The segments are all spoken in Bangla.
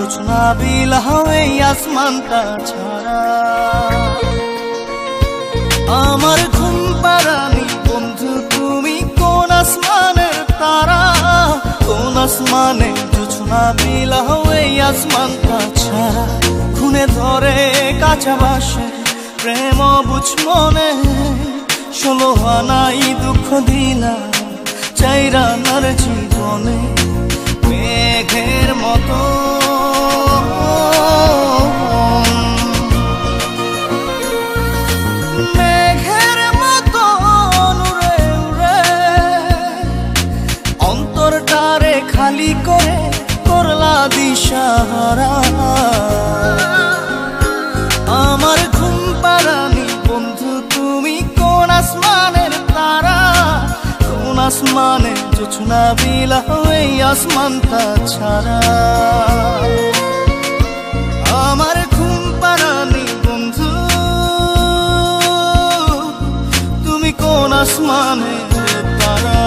জোছনা বিলাও এই আসমানটা ছাড়া। আমার ঘুম পাড়ানি বন্ধু তুমি কোন আসমানের তারা, কোন আসমানে জোছনা বিলাও এই আসমানটা ছাড়া। খুনে ধরে কাঁচা বাসে প্রেম বুঝ মনে, 16 আনাই দুঃখ দিলা চাইরা নার জীবনে। মেঘের মতো মেঘের মতো উড়ে উড়ে অন্তরটারে খালি করে করলা দিশাহারা। আমার ঘুম পাড়ানি বন্ধু তুমি কোন আসমানের তারা, কোন আসমানে জোছনা বিলাও এই আসমানটা ছাড়া। আমার ঘুম পাড়ানি বন্ধু তুমি কোন আসমানের তারা।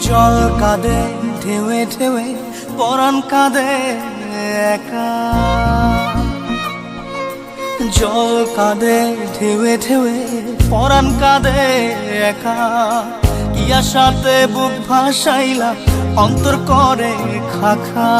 জল কাঁদে ঢেউে ঢেউে পরাণ কাঁদে একা, জল কাঁদে ঢেউে ঢেউে পরাণ কাঁদে একা। কি আশাতে বুক ভাসাইলা অন্তর করে খাখা।